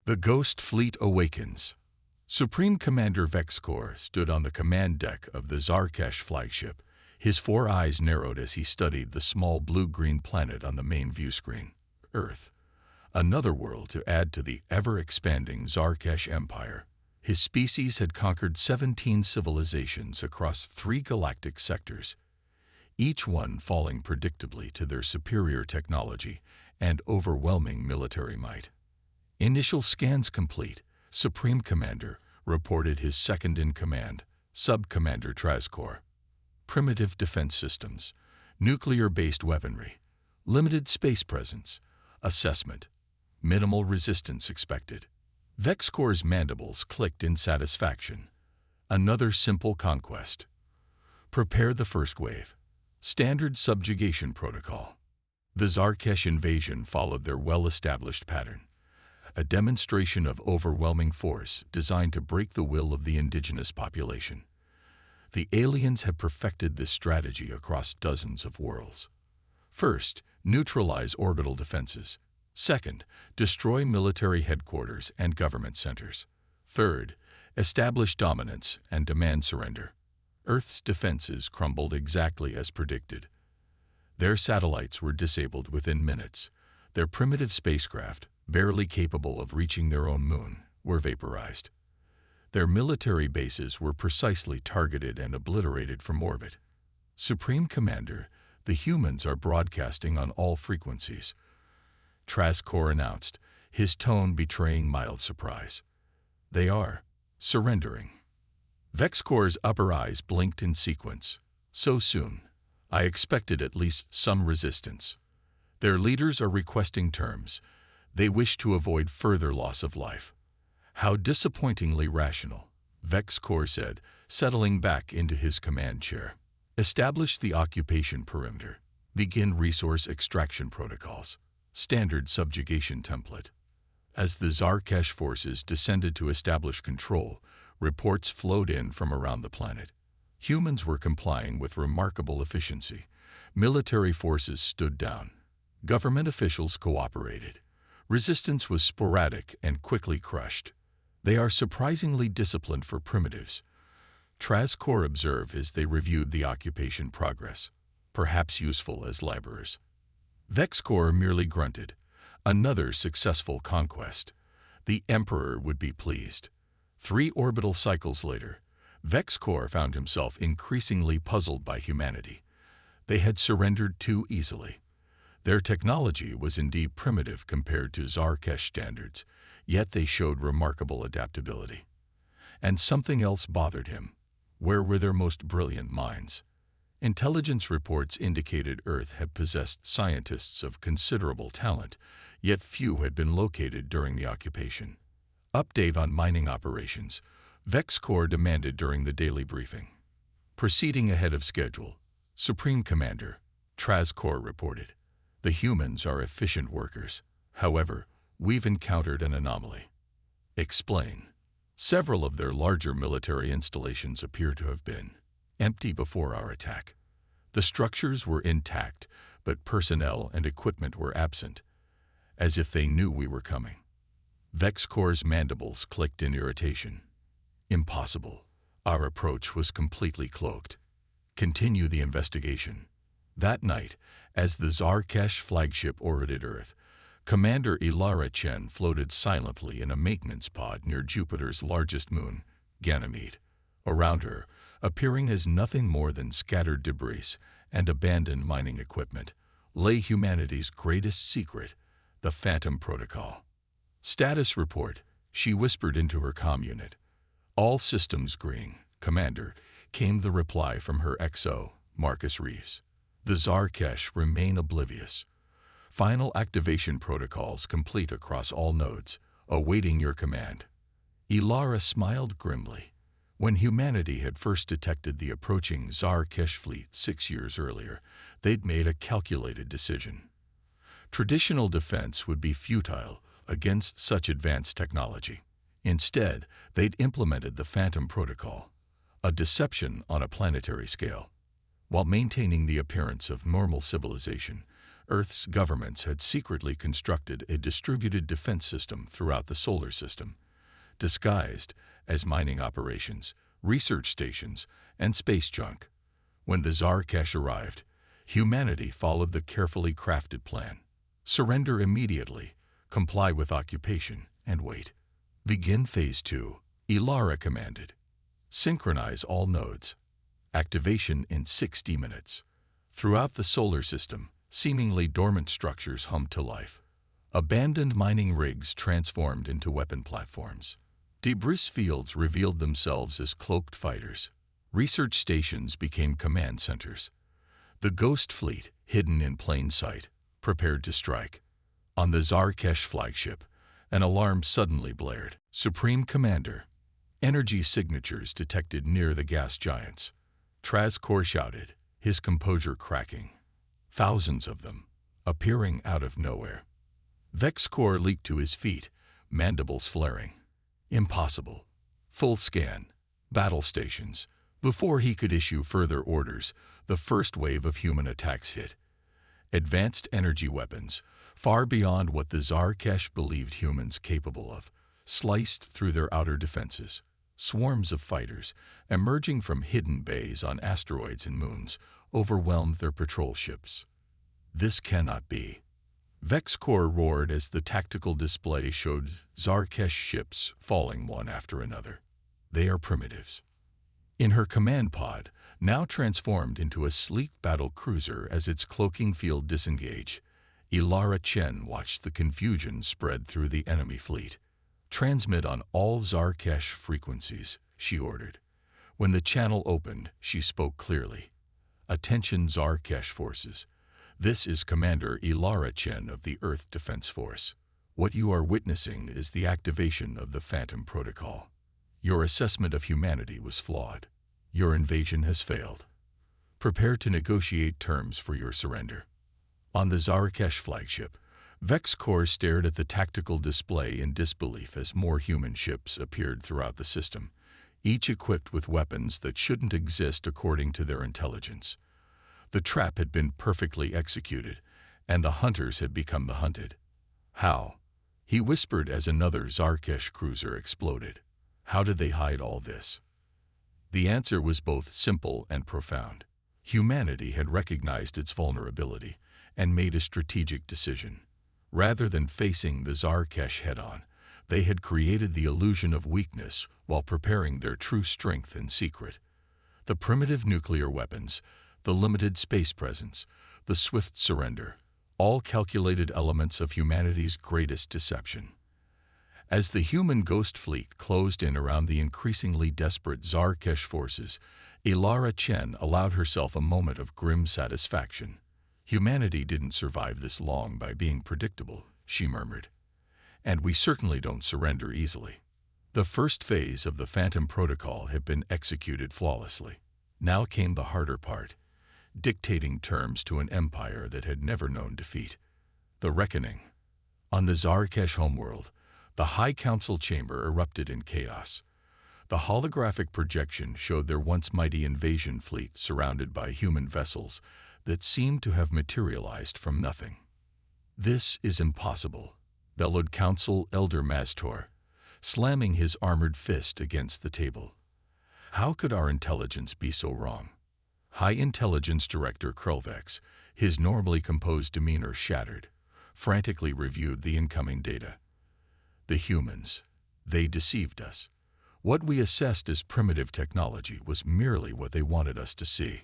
The Ghost Fleet awakens. Supreme Commander Vexcor stood on the command deck of the Zarkesh flagship, his 4 eyes narrowed as he studied the small blue-green planet on the main view screen. Earth. Another world to add to the ever-expanding Zarkesh Empire. His species had conquered 17 civilizations across 3 galactic sectors, each one falling predictably to their superior technology and overwhelming military might. Initial scans complete, Supreme Commander reported his second-in-command, Sub-Commander Trazkor. Primitive defense systems, nuclear-based weaponry, limited space presence, assessment, minimal resistance expected. Vexcor's mandibles clicked in satisfaction. Another simple conquest. Prepare the first wave. Standard subjugation protocol. The Zarkesh invasion followed their well-established pattern. A demonstration of overwhelming force designed to break the will of the indigenous population. The aliens have perfected this strategy across dozens of worlds. First, neutralize orbital defenses. Second, destroy military headquarters and government centers. Third, establish dominance and demand surrender. Earth's defenses crumbled exactly as predicted. Their satellites were disabled within minutes. Their primitive spacecraft, barely capable of reaching their own moon, were vaporized. Their military bases were precisely targeted and obliterated from orbit. Supreme Commander, the humans are broadcasting on all frequencies. Trazkor announced, his tone betraying mild surprise. They are surrendering. Vexcor's upper eyes blinked in sequence. So soon. I expected at least some resistance. Their leaders are requesting terms. They wish to avoid further loss of life. How disappointingly rational, Vexcor said, settling back into his command chair. Establish the occupation perimeter. Begin resource extraction protocols. Standard subjugation template. As the Zarkesh forces descended to establish control, reports flowed in from around the planet. Humans were complying with remarkable efficiency. Military forces stood down. Government officials cooperated. Resistance was sporadic and quickly crushed. They are surprisingly disciplined for primitives. Trazkor observed as they reviewed the occupation progress, perhaps useful as laborers. Vexcor merely grunted. Another successful conquest. The Emperor would be pleased. 3 orbital cycles later, Vexcor found himself increasingly puzzled by humanity. They had surrendered too easily. Their technology was indeed primitive compared to Zarkesh standards, yet they showed remarkable adaptability. And something else bothered him. Where were their most brilliant minds? Intelligence reports indicated Earth had possessed scientists of considerable talent, yet few had been located during the occupation. Update on mining operations, Vexcor demanded during the daily briefing. Proceeding ahead of schedule, Supreme Commander Trazkor reported. The humans are efficient workers. However, we've encountered an anomaly. Explain. Several of their larger military installations appear to have been empty before our attack. The structures were intact, but personnel and equipment were absent, as if they knew we were coming. Vexcor's mandibles clicked in irritation. Impossible. Our approach was completely cloaked. Continue the investigation. That night, as the Zarkesh flagship orbited Earth, Commander Ilara Chen floated silently in a maintenance pod near Jupiter's largest moon, Ganymede. Around her, appearing as nothing more than scattered debris and abandoned mining equipment, lay humanity's greatest secret, the Phantom Protocol. Status report, she whispered into her comm unit. All systems green, Commander, came the reply from her XO, Marcus Reeves. The Zarkesh remain oblivious. Final activation protocols complete across all nodes, awaiting your command. Ilara smiled grimly. When humanity had first detected the approaching Zarkesh fleet 6 years earlier, they'd made a calculated decision. Traditional defense would be futile against such advanced technology. Instead, they'd implemented the Phantom Protocol, a deception on a planetary scale. While maintaining the appearance of normal civilization, Earth's governments had secretly constructed a distributed defense system throughout the solar system, disguised as mining operations, research stations, and space junk. When the Zarkesh arrived, humanity followed the carefully crafted plan. Surrender immediately, comply with occupation, and wait. Begin Phase 2, Ilara commanded. Synchronize all nodes. Activation in 60 minutes. Throughout the solar system, seemingly dormant structures hummed to life. Abandoned mining rigs transformed into weapon platforms. Debris fields revealed themselves as cloaked fighters. Research stations became command centers. The Ghost Fleet, hidden in plain sight, prepared to strike. On the Zarkesh flagship, an alarm suddenly blared. Supreme Commander. Energy signatures detected near the gas giants. Trazkor shouted, his composure cracking. Thousands of them, appearing out of nowhere. Vexkor leaped to his feet, mandibles flaring. Impossible. Full scan. Battle stations. Before he could issue further orders, the first wave of human attacks hit. Advanced energy weapons, far beyond what the Zarkesh believed humans capable of, sliced through their outer defenses. Swarms of fighters, emerging from hidden bays on asteroids and moons, overwhelmed their patrol ships. This cannot be. Vexkor roared as the tactical display showed Zarkesh ships falling one after another. They are primitives. In her command pod, now transformed into a sleek battle cruiser as its cloaking field disengaged, Ilara Chen watched the confusion spread through the enemy fleet. Transmit on all Zarkesh frequencies, she ordered. When the channel opened, she spoke clearly. Attention Zarkesh forces. This is Commander Ilara Chen of the Earth Defense Force. What you are witnessing is the activation of the Phantom Protocol. Your assessment of humanity was flawed. Your invasion has failed. Prepare to negotiate terms for your surrender. On the Zarkesh flagship, Vexkor stared at the tactical display in disbelief as more human ships appeared throughout the system, each equipped with weapons that shouldn't exist according to their intelligence. The trap had been perfectly executed, and the hunters had become the hunted. How? He whispered as another Zarkesh cruiser exploded. How did they hide all this? The answer was both simple and profound. Humanity had recognized its vulnerability and made a strategic decision. Rather than facing the Zarkesh head-on, they had created the illusion of weakness while preparing their true strength in secret. The primitive nuclear weapons, the limited space presence, the swift surrender, all calculated elements of humanity's greatest deception. As the human ghost fleet closed in around the increasingly desperate Zarkesh forces, Ilara Chen allowed herself a moment of grim satisfaction. Humanity didn't survive this long by being predictable, she murmured. And we certainly don't surrender easily. The first phase of the Phantom Protocol had been executed flawlessly. Now came the harder part, dictating terms to an empire that had never known defeat. The reckoning. On the Zarkesh homeworld, the High Council chamber erupted in chaos. The holographic projection showed their once mighty invasion fleet surrounded by human vessels that seemed to have materialized from nothing. This is impossible, bellowed Council Elder Mastor, slamming his armored fist against the table. How could our intelligence be so wrong? High Intelligence Director Krulvex, his normally composed demeanor shattered, frantically reviewed the incoming data. The humans, they deceived us. What we assessed as primitive technology was merely what they wanted us to see.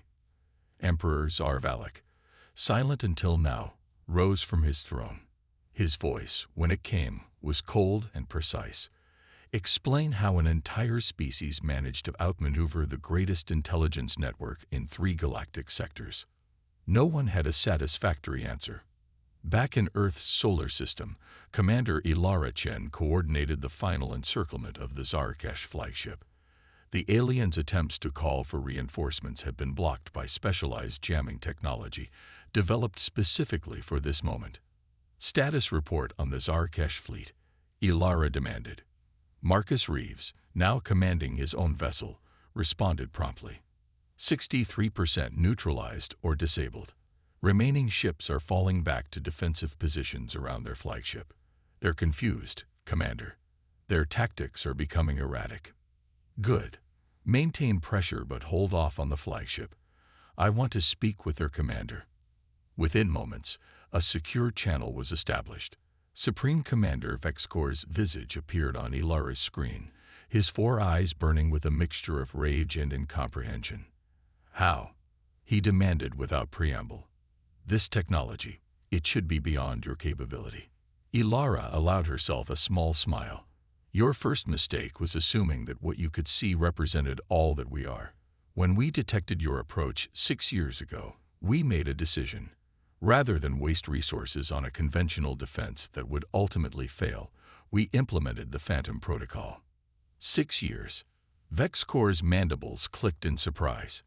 Emperor Zarvalek, silent until now, rose from his throne. His voice, when it came, was cold and precise. Explain how an entire species managed to outmaneuver the greatest intelligence network in 3 galactic sectors. No one had a satisfactory answer. Back in Earth's solar system, Commander Ilara Chen coordinated the final encirclement of the Zarkesh flagship. The aliens' attempts to call for reinforcements had been blocked by specialized jamming technology, developed specifically for this moment. Status report on the Zarkesh fleet, Ilara demanded. Marcus Reeves, now commanding his own vessel, responded promptly. 63% neutralized or disabled. Remaining ships are falling back to defensive positions around their flagship. They're confused, Commander. Their tactics are becoming erratic. Good. Maintain pressure but hold off on the flagship. I want to speak with their commander. Within moments, a secure channel was established. Supreme Commander Vexcor's visage appeared on Ilara's screen, his 4 eyes burning with a mixture of rage and incomprehension. How? He demanded without preamble. This technology, it should be beyond your capability. Ilara allowed herself a small smile. Your first mistake was assuming that what you could see represented all that we are. When we detected your approach 6 years ago, we made a decision. Rather than waste resources on a conventional defense that would ultimately fail, we implemented the Phantom Protocol. 6 years. Vexcor's mandibles clicked in surprise.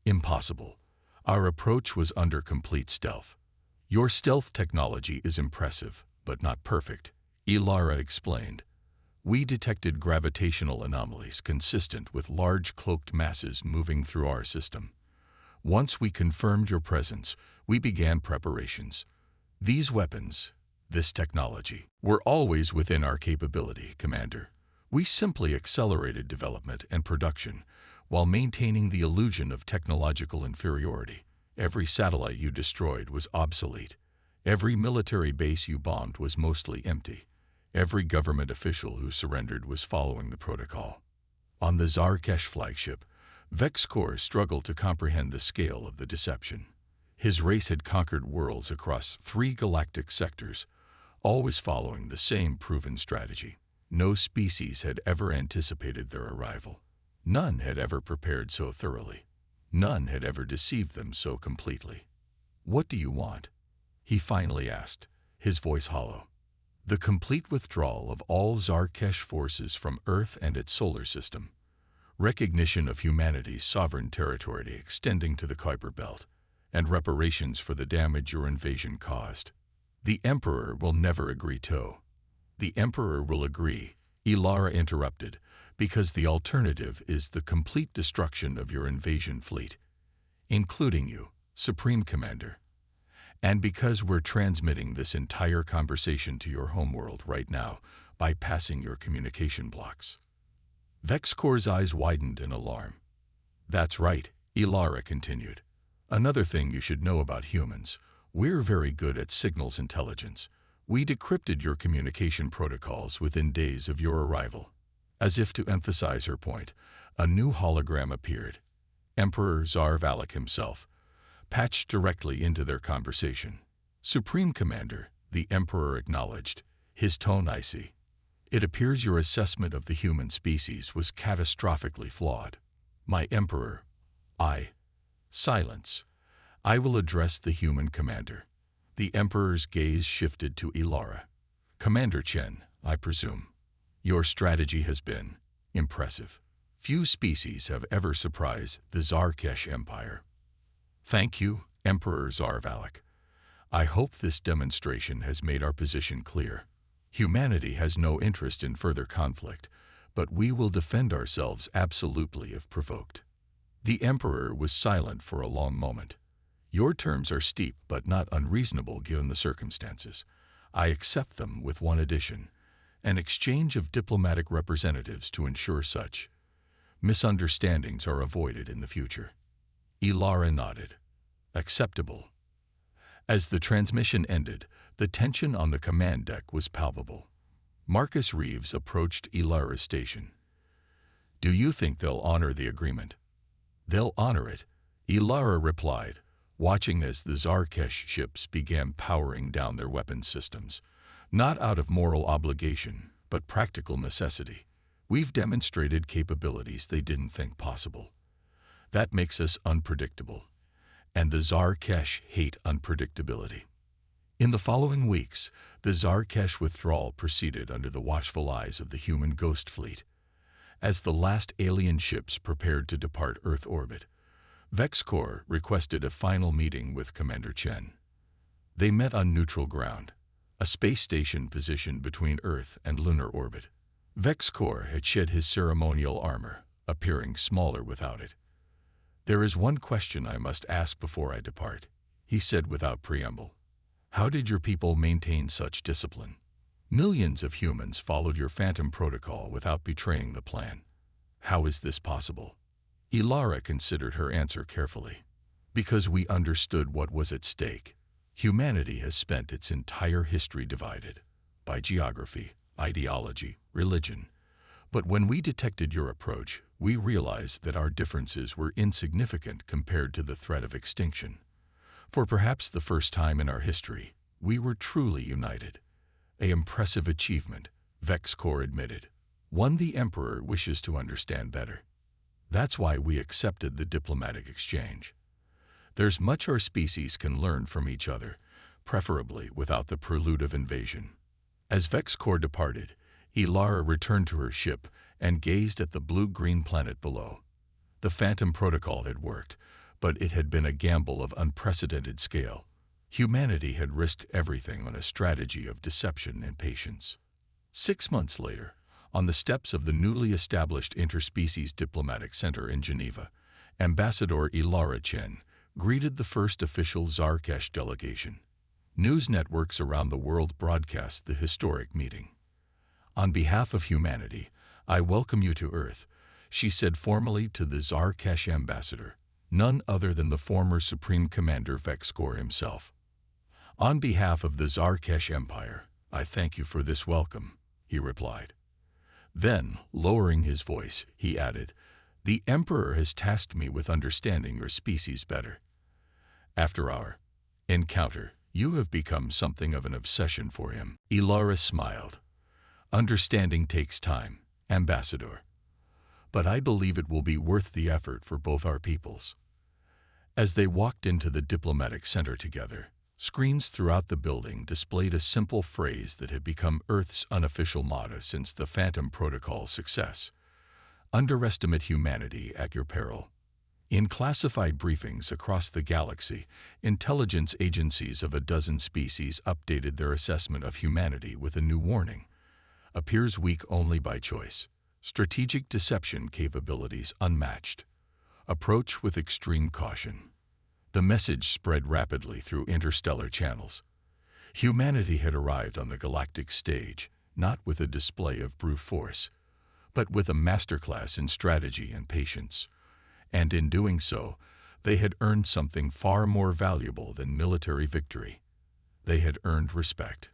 Impossible. Our approach was under complete stealth. Your stealth technology is impressive, but not perfect, Ilara explained. We detected gravitational anomalies consistent with large cloaked masses moving through our system. Once we confirmed your presence, we began preparations. These weapons, this technology, were always within our capability, Commander. We simply accelerated development and production while maintaining the illusion of technological inferiority. Every satellite you destroyed was obsolete. Every military base you bombed was mostly empty. Every government official who surrendered was following the protocol. On the Zarkesh flagship, Vexcor struggled to comprehend the scale of the deception. His race had conquered worlds across 3 galactic sectors, always following the same proven strategy. No species had ever anticipated their arrival. None had ever prepared so thoroughly. None had ever deceived them so completely. What do you want? He finally asked, his voice hollow. The complete withdrawal of all Zarkesh forces from Earth and its solar system. Recognition of humanity's sovereign territory extending to the Kuiper Belt, and reparations for the damage your invasion caused. The Emperor will never agree to. The Emperor will agree, Ilara interrupted, because the alternative is the complete destruction of your invasion fleet, including you, Supreme Commander. And because we're transmitting this entire conversation to your homeworld right now, bypassing your communication blocks. Vexcor's eyes widened in alarm. That's right, Ilara continued. Another thing you should know about humans, we're very good at signals intelligence. We decrypted your communication protocols within days of your arrival. As if to emphasize her point, a new hologram appeared. Emperor Tsar Valak himself, patched directly into their conversation. Supreme Commander, the Emperor acknowledged, his tone icy. It appears your assessment of the human species was catastrophically flawed. My Emperor, Silence. I will address the human commander. The Emperor's gaze shifted to Ilara. Commander Chen, I presume. Your strategy has been impressive. Few species have ever surprised the Zarkesh Empire. Thank you, Emperor Tsar Valak. I hope this demonstration has made our position clear. Humanity has no interest in further conflict, but we will defend ourselves absolutely if provoked. The Emperor was silent for a long moment. Your terms are steep but not unreasonable given the circumstances. I accept them with one addition, an exchange of diplomatic representatives to ensure such misunderstandings are avoided in the future. Ilara nodded. Acceptable. As the transmission ended, the tension on the command deck was palpable. Marcus Reeves approached Ilara's station. Do you think they'll honor the agreement? They'll honor it, Ilara replied, watching as the Zarkesh ships began powering down their weapons systems. Not out of moral obligation, but practical necessity. We've demonstrated capabilities they didn't think possible. That makes us unpredictable. And the Zarkesh hate unpredictability. In the following weeks, the Zarkesh withdrawal proceeded under the watchful eyes of the human ghost fleet. As the last alien ships prepared to depart Earth orbit, Vexcor requested a final meeting with Commander Chen. They met on neutral ground, a space station positioned between Earth and lunar orbit. Vexcor had shed his ceremonial armor, appearing smaller without it. There is one question I must ask before I depart, he said without preamble. "How did your people maintain such discipline? Millions of humans followed your Phantom Protocol without betraying the plan. How is this possible?" Ilara considered her answer carefully. "Because we understood what was at stake. Humanity has spent its entire history divided by geography, ideology, religion. But when we detected your approach, we realized that our differences were insignificant compared to the threat of extinction. For perhaps the first time in our history, we were truly united. An impressive achievement," VexCorp admitted. "One the Emperor wishes to understand better. That's why we accepted the diplomatic exchange. There's much our species can learn from each other, preferably without the prelude of invasion." As VexCorp departed, Ilara returned to her ship and gazed at the blue-green planet below. The Phantom Protocol had worked, but it had been a gamble of unprecedented scale. Humanity had risked everything on a strategy of deception and patience. 6 months later, on the steps of the newly established Interspecies Diplomatic Center in Geneva, Ambassador Ilara Chen greeted the first official Zarkesh delegation. News networks around the world broadcast the historic meeting. "On behalf of humanity, I welcome you to Earth," she said formally to the Zarkesh ambassador, none other than the former Supreme Commander VexCorp himself. "On behalf of the Zarkesh Empire, I thank you for this welcome," he replied. Then, lowering his voice, he added, "The Emperor has tasked me with understanding your species better. After our encounter, you have become something of an obsession for him." Ilara smiled. "Understanding takes time, Ambassador. But I believe it will be worth the effort for both our peoples." As they walked into the diplomatic center together, screens throughout the building displayed a simple phrase that had become Earth's unofficial motto since the Phantom Protocol's success: "Underestimate humanity at your peril." In classified briefings across the galaxy, intelligence agencies of a dozen species updated their assessment of humanity with a new warning: "Appears weak only by choice. Strategic deception capabilities unmatched. Approach with extreme caution." The message spread rapidly through interstellar channels. Humanity had arrived on the galactic stage, not with a display of brute force, but with a masterclass in strategy and patience. And in doing so, they had earned something far more valuable than military victory. They had earned respect.